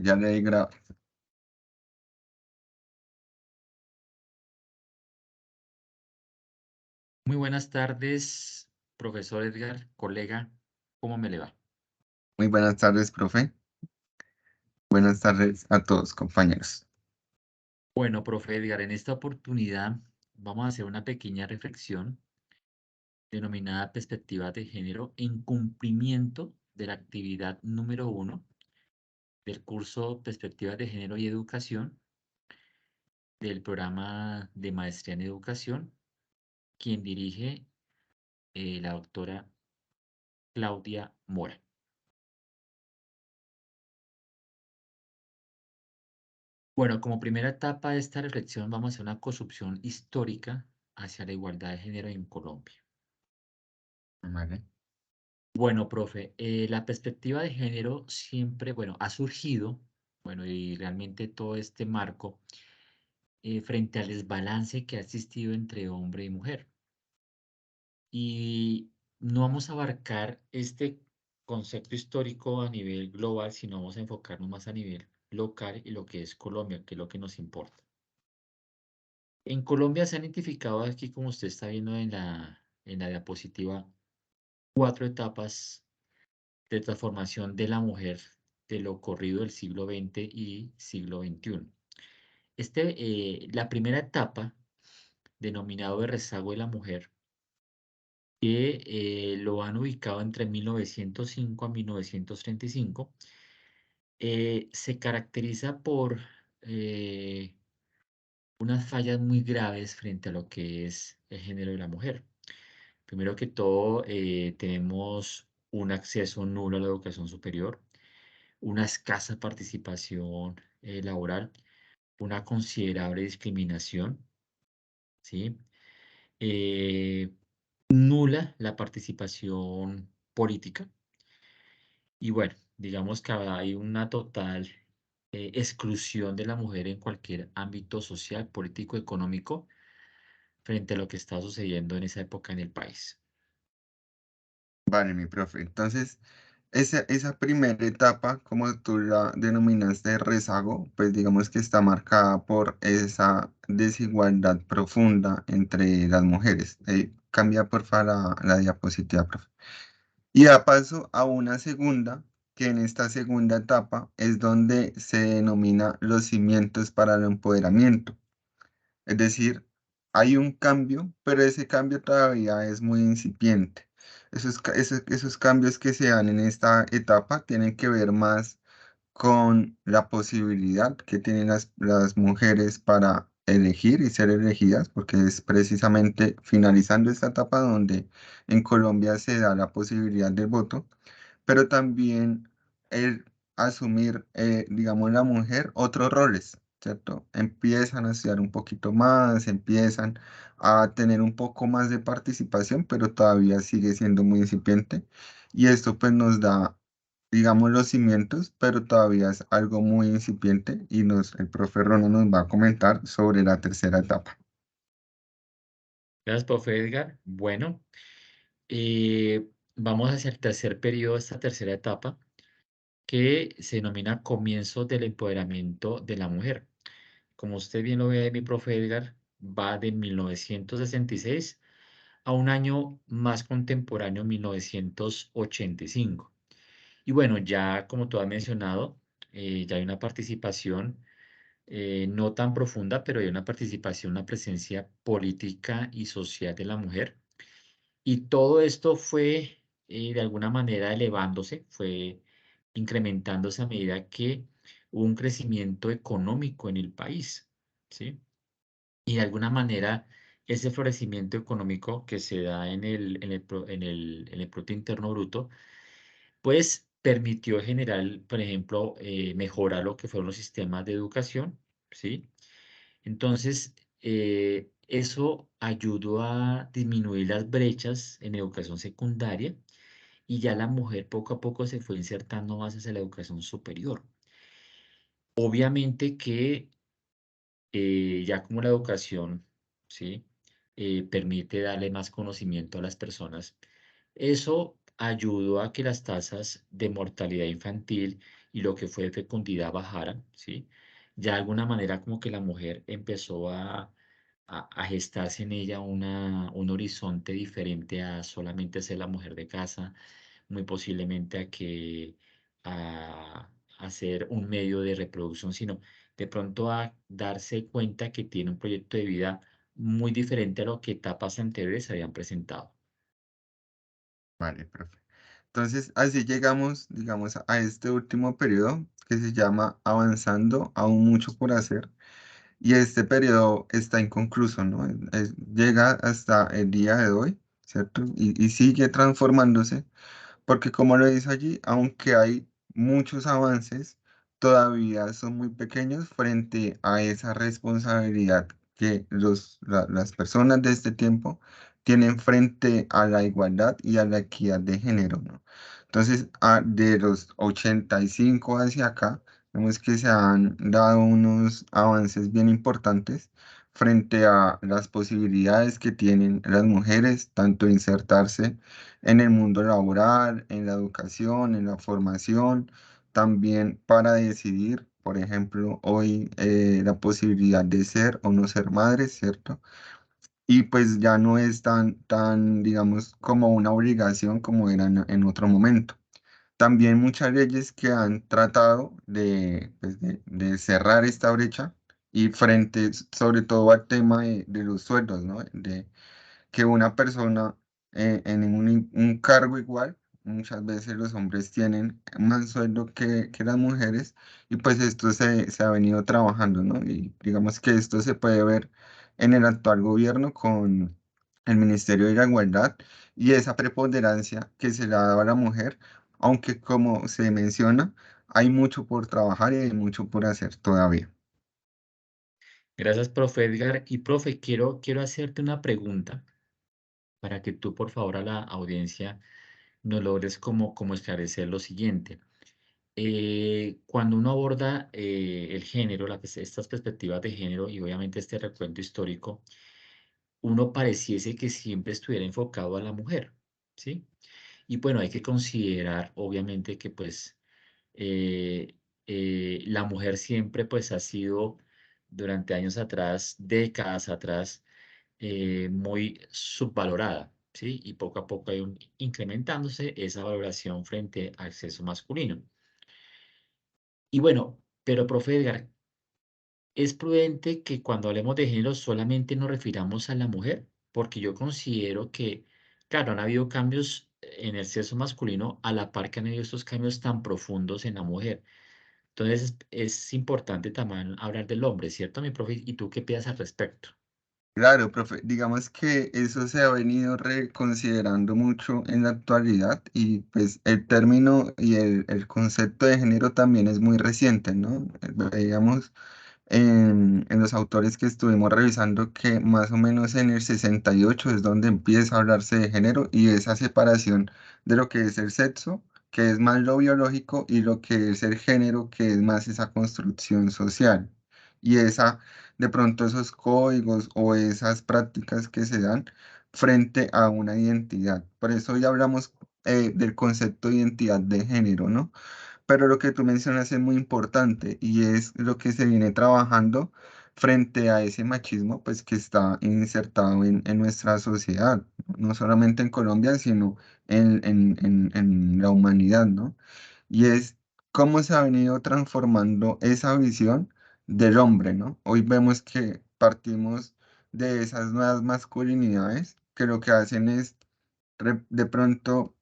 Ya le di grado. Muy buenas tardes, profesor Edgar, colega, ¿cómo me le va? Muy buenas tardes, profe. Buenas tardes a todos, compañeros. Bueno, profe Edgar, en esta oportunidad vamos a hacer una pequeña reflexión denominada perspectiva de género en cumplimiento de la actividad número 1 del curso Perspectivas de Género y Educación del programa de Maestría en Educación, quien dirige la doctora Claudia Mora. Bueno, como primera etapa de esta reflexión vamos a hacer una construcción histórica hacia la igualdad de género en Colombia. Vale. Bueno, profe, la perspectiva de género siempre, bueno, ha surgido, bueno, y realmente todo este marco frente al desbalance que ha existido entre hombre y mujer. Y no vamos a abarcar este concepto histórico a nivel global, sino vamos a enfocarnos más a nivel local y lo que es Colombia, que es lo que nos importa. En Colombia se han identificado aquí, como usted está viendo en la diapositiva, 4 etapas de transformación de la mujer de lo corrido del siglo XX y siglo XXI. La primera etapa, denominado de rezago de la mujer, que lo han ubicado entre 1905 a 1935, se caracteriza por eh, unas fallas muy graves frente a lo que es el género de la mujer. Primero que todo, tenemos un acceso nulo a la educación superior, una escasa participación laboral, una considerable discriminación, ¿sí? Eh, Nula la participación política y bueno, digamos que hay una total exclusión de la mujer en cualquier ámbito social, político, económico frente a lo que está sucediendo en esa época en el país. Vale, mi profe. Entonces, esa primera etapa, como tú la denominaste de rezago, pues digamos que está marcada por esa desigualdad profunda entre las mujeres. Cambia, porfa, la diapositiva, profe. Y da paso a una segunda, que en esta segunda etapa es donde se denomina los cimientos para el empoderamiento. Es decir, hay un cambio, pero ese cambio todavía es muy incipiente. Esos cambios que se dan en esta etapa tienen que ver más con la posibilidad que tienen las mujeres para elegir y ser elegidas, porque es precisamente finalizando esta etapa donde en Colombia se da la posibilidad del voto, pero también el asumir, digamos, la mujer otros roles, ¿cierto? Empiezan a estudiar un poquito más, empiezan a tener un poco más de participación, pero todavía sigue siendo muy incipiente. Y esto pues nos da, digamos, los cimientos, pero todavía es algo muy incipiente y el profe Rono nos va a comentar sobre la tercera etapa. Gracias, profe Edgar. Bueno, vamos hacia el tercer periodo, esta tercera etapa, que se denomina comienzo del empoderamiento de la mujer. Como usted bien lo ve, mi profe Edgar, va de 1966 a un año más contemporáneo, 1985. Y bueno, ya como tú has mencionado, ya hay una participación no tan profunda, pero hay una participación, una presencia política y social de la mujer. Y todo esto fue de alguna manera elevándose, fue incrementándose a medida que hubo un crecimiento económico en el país, ¿sí? Y de alguna manera ese florecimiento económico que se da en el Producto Interno Bruto, pues permitió generar, por ejemplo, mejorar lo que fueron los sistemas de educación, ¿sí? Entonces, eso ayudó a disminuir las brechas en educación secundaria y ya la mujer poco a poco se fue insertando más hacia la educación superior. Obviamente que ya como la educación, ¿sí? Permite darle más conocimiento a las personas, eso ayudó a que las tasas de mortalidad infantil y lo que fue fecundidad bajara, ¿sí? Ya de alguna manera como que la mujer empezó a gestarse en ella un horizonte diferente a solamente ser la mujer de casa, muy posiblemente a ser un medio de reproducción, sino de pronto a darse cuenta que tiene un proyecto de vida muy diferente a lo que etapas anteriores habían presentado. Vale, profe. Entonces, así llegamos, digamos, a este último periodo que se llama Avanzando, aún mucho por hacer. Y este periodo está inconcluso, ¿no? Llega hasta el día de hoy, ¿cierto? Y sigue transformándose. Porque como lo dice allí, aunque hay muchos avances, todavía son muy pequeños frente a esa responsabilidad que las personas de este tiempo tienen frente a la igualdad y a la equidad de género, ¿no? Entonces, de los 85 hacia acá, vemos que se han dado unos avances bien importantes frente a las posibilidades que tienen las mujeres, tanto de insertarse en el mundo laboral, en la educación, en la formación, también para decidir, por ejemplo, hoy la posibilidad de ser o no ser madre, ¿cierto? Y pues ya no es tan, digamos, como una obligación como era en otro momento. También muchas leyes que han tratado pues, de cerrar esta brecha y frente sobre todo al tema de los sueldos, ¿no? Que una persona en un cargo igual, muchas veces los hombres tienen más sueldo que las mujeres y pues esto se ha venido trabajando, ¿no? Y digamos que esto se puede ver en el actual gobierno con el Ministerio de la Igualdad y esa preponderancia que se le ha dado a la mujer, aunque como se menciona, hay mucho por trabajar y hay mucho por hacer todavía. Gracias, profe Edgar. Y profe, quiero hacerte una pregunta para que tú, por favor, a la audiencia nos logres como esclarecer lo siguiente. Cuando uno aborda el género, estas perspectivas de género y obviamente este recuento histórico, uno pareciese que siempre estuviera enfocado a la mujer, ¿sí? Y bueno, hay que considerar, obviamente, que pues eh, la mujer siempre pues ha sido durante años atrás, décadas atrás, muy subvalorada, ¿sí? Y poco a poco incrementándose esa valoración frente al sexo masculino. Y bueno, pero profe Edgar, ¿es prudente que cuando hablemos de género solamente nos refiramos a la mujer? Porque yo considero que, claro, han habido cambios en el sexo masculino a la par que han habido estos cambios tan profundos en la mujer. Entonces es importante también hablar del hombre, ¿cierto, mi profe? ¿Y tú qué piensas al respecto? Claro, profe, digamos que eso se ha venido reconsiderando mucho en la actualidad y pues el término y el concepto de género también es muy reciente, ¿no? Veíamos en los autores que estuvimos revisando que más o menos en el 68 es donde empieza a hablarse de género y esa separación de lo que es el sexo, que es más lo biológico, y lo que es el género, que es más esa construcción social. Y esa, de pronto esos códigos o esas prácticas que se dan frente a una identidad. Por eso hoy hablamos del concepto de identidad de género, ¿no? Pero lo que tú mencionas es muy importante y es lo que se viene trabajando frente a ese machismo, pues que está insertado en nuestra sociedad, no solamente en Colombia, sino en la humanidad, ¿no? Y es cómo se ha venido transformando esa visión del hombre, ¿no? Hoy vemos que partimos de esas nuevas masculinidades que lo que hacen es de pronto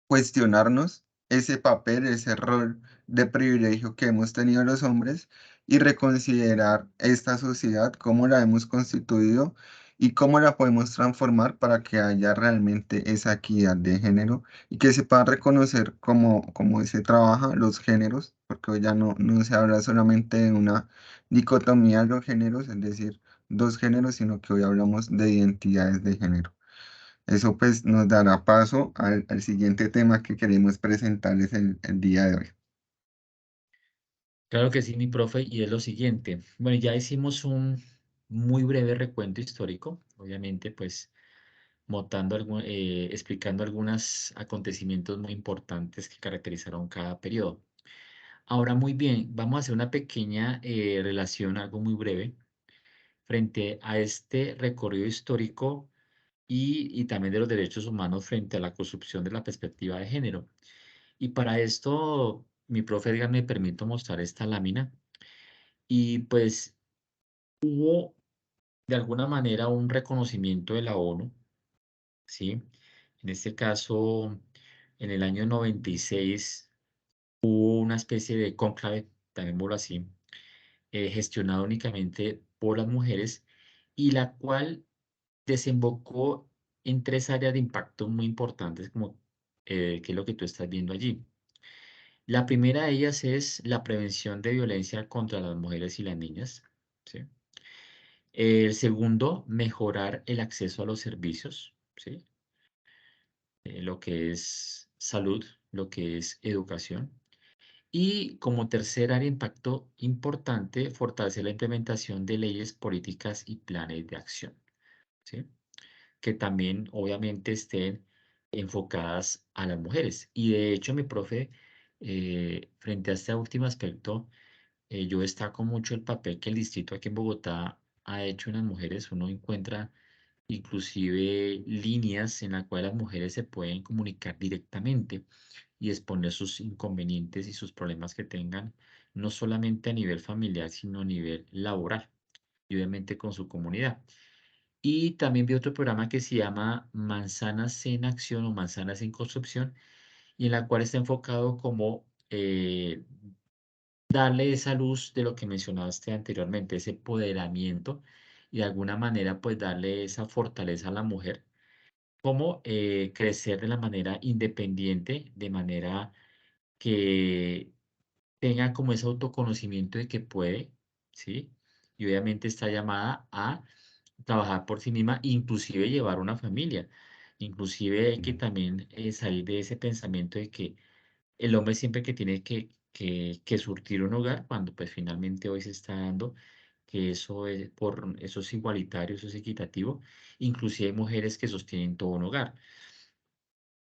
cuestionarnos ese papel, ese rol de privilegio que hemos tenido los hombres y reconsiderar esta sociedad, cómo la hemos constituido y cómo la podemos transformar para que haya realmente esa equidad de género y que se pueda reconocer cómo se trabaja los géneros, porque hoy ya no se habla solamente de una dicotomía de los géneros, es decir, dos géneros, sino que hoy hablamos de identidades de género. Eso pues nos dará paso al siguiente tema que queremos presentarles el día de hoy. Claro que sí, mi profe, y es lo siguiente. Bueno, ya hicimos un muy breve recuento histórico, obviamente, pues explicando algunos acontecimientos muy importantes que caracterizaron cada periodo. Ahora, muy bien, vamos a hacer una pequeña relación, algo muy breve, frente a este recorrido histórico y también de los derechos humanos frente a la construcción de la perspectiva de género. Y para esto, mi profe Edgar me permito mostrar esta lámina y pues hubo de alguna manera un reconocimiento de la ONU, ¿sí? En este caso, en el año 96 hubo una especie de cónclave, llamémoslo así, gestionado únicamente por las mujeres y la cual desembocó en tres áreas de impacto muy importantes, como que es lo que tú estás viendo allí. La primera de ellas es la prevención de violencia contra las mujeres y las niñas, ¿sí? El segundo, mejorar el acceso a los servicios, ¿sí? Lo que es salud, lo que es educación. Y como tercer área de impacto importante, fortalecer la implementación de leyes, políticas y planes de acción, ¿sí? Que también obviamente estén enfocadas a las mujeres. Y de hecho, mi profe, frente a este último aspecto, yo destaco mucho el papel que el distrito aquí en Bogotá ha hecho en las mujeres. Uno encuentra inclusive líneas en las cuales las mujeres se pueden comunicar directamente y exponer sus inconvenientes y sus problemas que tengan, no solamente a nivel familiar, sino a nivel laboral y obviamente con su comunidad. Y también vi otro programa que se llama Manzanas en Acción o Manzanas en Construcción, y en la cual está enfocado como darle esa luz de lo que mencionaste anteriormente, ese empoderamiento y de alguna manera pues darle esa fortaleza a la mujer, como crecer de la manera independiente, de manera que tenga como ese autoconocimiento de que puede, ¿sí? Y obviamente está llamada a trabajar por sí misma, inclusive llevar una familia. Inclusive hay que también salir de ese pensamiento de que el hombre siempre que tiene que surtir un hogar, cuando pues finalmente hoy se está dando que eso es, eso es igualitario, eso es equitativo. Inclusive hay mujeres que sostienen todo un hogar,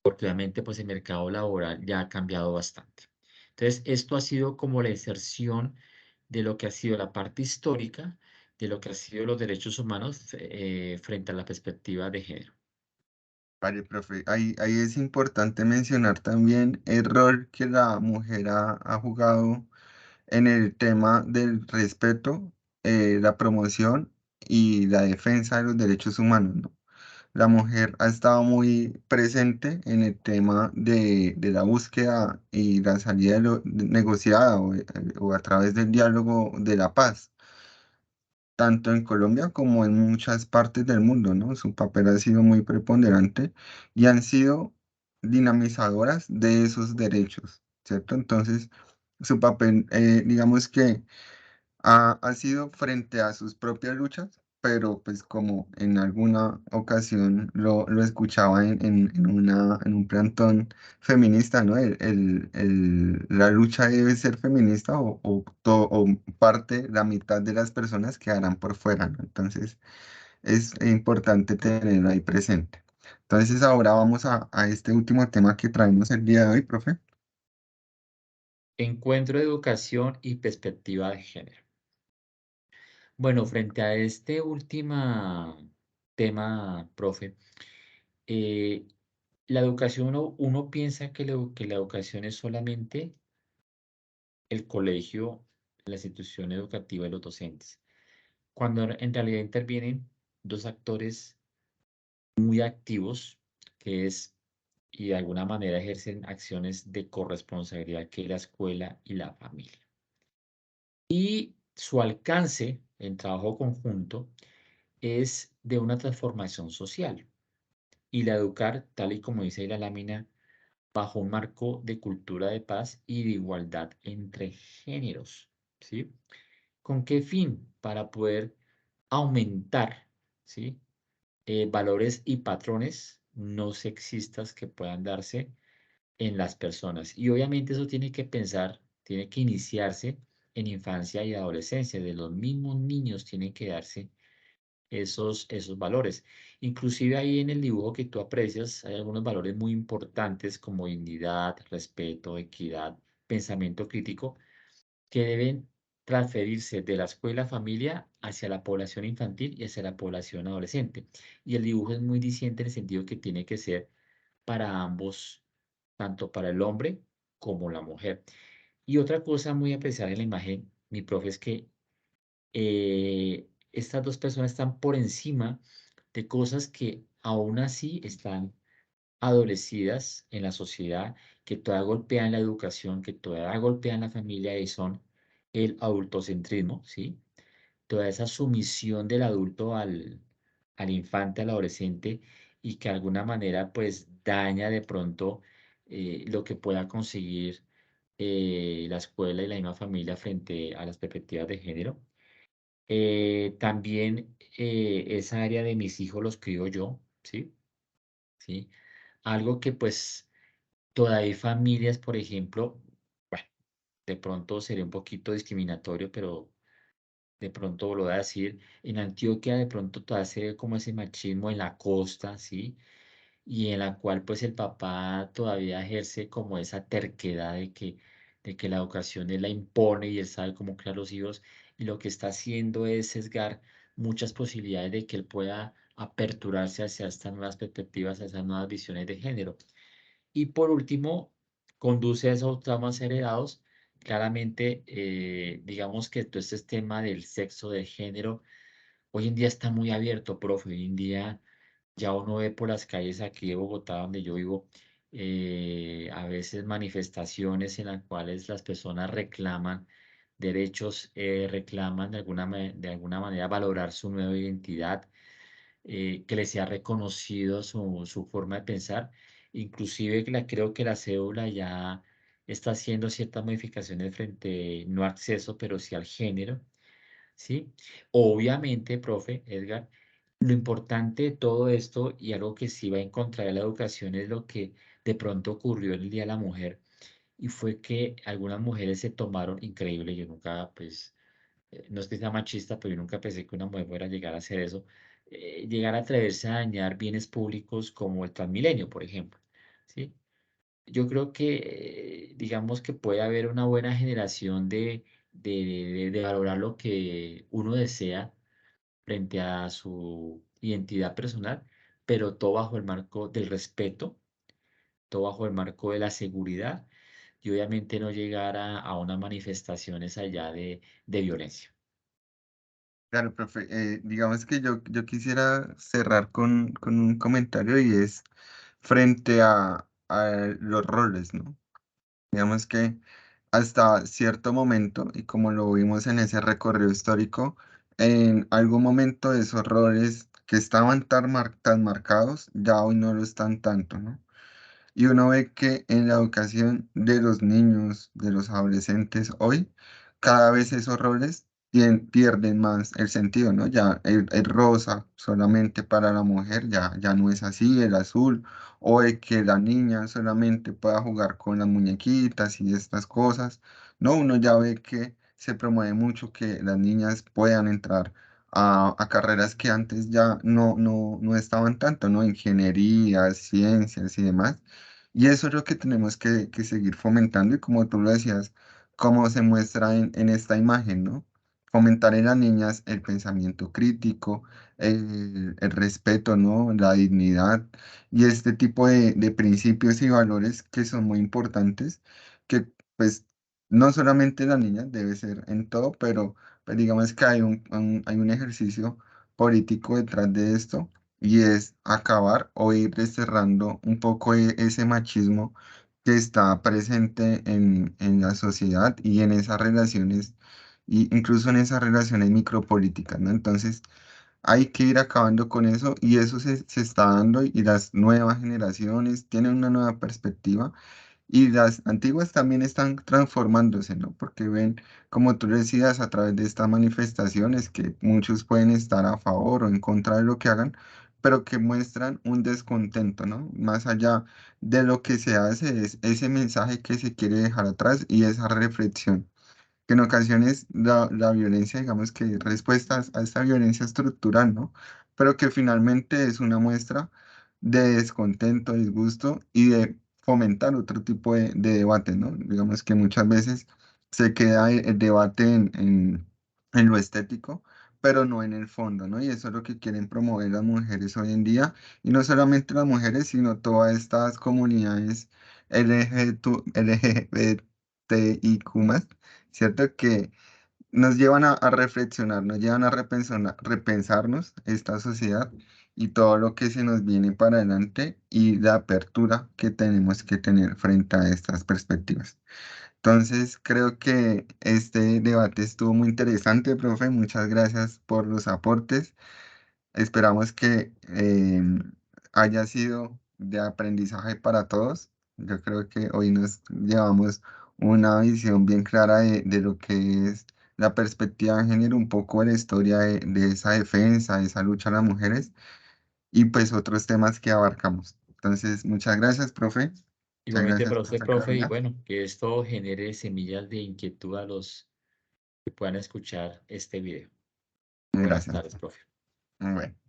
porque obviamente pues el mercado laboral ya ha cambiado bastante. Entonces, esto ha sido como la inserción de lo que ha sido la parte histórica, de lo que ha sido los derechos humanos frente a la perspectiva de género. Vale, profe, ahí es importante mencionar también el rol que la mujer ha jugado en el tema del respeto, la promoción y la defensa de los derechos humanos, ¿no? La mujer ha estado muy presente en el tema de la búsqueda y la salida negociada o a través del diálogo de la paz, tanto en Colombia como en muchas partes del mundo, ¿no? Su papel ha sido muy preponderante y han sido dinamizadoras de esos derechos, ¿cierto? Entonces, su papel, digamos que ha sido frente a sus propias luchas, pero pues como en alguna ocasión lo escuchaba en un plantón feminista, ¿no? La lucha debe ser feminista o parte, la mitad de las personas quedarán por fuera, ¿no? Entonces es importante tenerlo ahí presente. Entonces ahora vamos a este último tema que traemos el día de hoy, profe. Encuentro de educación y perspectiva de género. Bueno, frente a este último tema, profe, eh, la educación, uno piensa que la educación es solamente el colegio, la institución educativa y los docentes, cuando en realidad intervienen dos actores muy activos, que es, y de alguna manera ejercen acciones de corresponsabilidad, que es la escuela y la familia. Y su alcance en trabajo conjunto es de una transformación social. Y la educar, tal y como dice ahí la lámina, bajo un marco de cultura de paz y de igualdad entre géneros, ¿sí? ¿Con qué fin? Para poder aumentar, ¿sí? Valores y patrones no sexistas que puedan darse en las personas. Y obviamente eso tiene que pensar, tiene que iniciarse en infancia y adolescencia. De los mismos niños tienen que darse esos valores. Inclusive ahí en el dibujo que tú aprecias hay algunos valores muy importantes como dignidad, respeto, equidad, pensamiento crítico que deben transferirse de la escuela familia hacia la población infantil y hacia la población adolescente. Y el dibujo es muy diciente en el sentido que tiene que ser para ambos, tanto para el hombre como la mujer. Y otra cosa muy apreciada en la imagen, mi profe, es que estas dos personas están por encima de cosas que aún así están adolecidas en la sociedad, que todavía golpean la educación, que todavía golpean la familia y son el adultocentrismo, ¿sí? Toda esa sumisión del adulto al infante, al adolescente, y que de alguna manera pues daña de pronto lo que pueda conseguir la escuela y la misma familia frente a las perspectivas de género. También esa área de mis hijos los crío yo, ¿sí? ¿Sí? Algo que pues todavía hay familias, por ejemplo, bueno, de pronto sería un poquito discriminatorio, pero de pronto lo voy a decir, en Antioquia de pronto todavía se ve como ese machismo en la costa, ¿sí? Y en la cual pues el papá todavía ejerce como esa terquedad de que la educación él la impone y él sabe cómo criar los hijos, y lo que está haciendo es sesgar muchas posibilidades de que él pueda aperturarse hacia estas nuevas perspectivas, a esas nuevas visiones de género. Y por último, conduce a esos traumas heredados. Claramente, digamos que todo este tema del sexo, de género, hoy en día está muy abierto, profe. Hoy en día ya uno ve por las calles aquí de Bogotá, donde yo vivo, a veces manifestaciones en las cuales las personas reclaman derechos, reclaman de alguna manera valorar su nueva identidad, que les sea reconocido su forma de pensar. Inclusive creo que la cédula ya está haciendo ciertas modificaciones frente, no al acceso, pero sí al género, ¿sí? Obviamente, profe Edgar, lo importante de todo esto y algo que sí va en contra de la educación es lo que de pronto ocurrió el Día de la Mujer, y fue que algunas mujeres se tomaron, increíble, yo nunca, pues, no es que sea machista, pero yo nunca pensé que una mujer fuera a llegar a hacer eso, llegar a atreverse a dañar bienes públicos como el Transmilenio, por ejemplo, ¿sí? Yo creo que, digamos que puede haber una buena generación de valorar lo que uno desea frente a su identidad personal, pero todo bajo el marco del respeto, todo bajo el marco de la seguridad, y obviamente no llegar a unas manifestaciones allá de violencia. Claro, profe, digamos que yo quisiera cerrar con un comentario y es frente a los roles, ¿no? Digamos que hasta cierto momento, y como lo vimos en ese recorrido histórico, en algún momento esos roles que estaban tan marcados, ya hoy no lo están tanto, ¿no? Y uno ve que en la educación de los niños, de los adolescentes hoy, cada vez esos roles pierden más el sentido, ¿no? Ya el rosa solamente para la mujer ya no es así, el azul, o el que la niña solamente pueda jugar con las muñequitas y estas cosas. No, uno ya ve que se promueve mucho que las niñas puedan entrar a carreras que antes ya no estaban tanto, ¿no? Ingeniería, ciencias y demás. Y eso es lo que tenemos que seguir fomentando y como tú lo decías, como se muestra en esta imagen, ¿no? Fomentar en las niñas el pensamiento crítico, el respeto, ¿no? La dignidad y este tipo de principios y valores que son muy importantes, que pues no solamente la niña debe ser en todo, pero pues, digamos que hay un ejercicio político detrás de esto y es acabar o ir desterrando un poco ese machismo que está presente en la sociedad y en esas relaciones, y incluso en esas relaciones micropolíticas, ¿no? Entonces, hay que ir acabando con eso y eso se está dando y las nuevas generaciones tienen una nueva perspectiva y las antiguas también están transformándose, ¿no? Porque ven, como tú decías, a través de estas manifestaciones que muchos pueden estar a favor o en contra de lo que hagan, pero que muestran un descontento, ¿no? Más allá de lo que se hace, es ese mensaje que se quiere dejar atrás y esa reflexión que en ocasiones la violencia, digamos que respuestas a esta violencia estructural, ¿no? Pero que finalmente es una muestra de descontento, disgusto y de fomentar otro tipo de debate, ¿no? Digamos que muchas veces se queda el debate en lo estético, pero no en el fondo, ¿no? Y eso es lo que quieren promover las mujeres hoy en día, y no solamente las mujeres, sino todas estas comunidades LGBTIQ+, ¿cierto? Que nos llevan a reflexionar, nos llevan a repensarnos esta sociedad y todo lo que se nos viene para adelante y la apertura que tenemos que tener frente a estas perspectivas. Entonces, creo que este debate estuvo muy interesante, profe. Muchas gracias por los aportes. Esperamos que haya sido de aprendizaje para todos. Yo creo que hoy nos llevamos una visión bien clara de lo que es la perspectiva de género, un poco de la historia de esa defensa, de esa lucha a las mujeres y pues otros temas que abarcamos. Entonces, muchas gracias, profe. Muchas Igualmente gracias para por usted, sacar profe, y día. bueno, que esto genere semillas de inquietud a los que puedan escuchar este video. Buenas Gracias. tardes, profe. Bueno.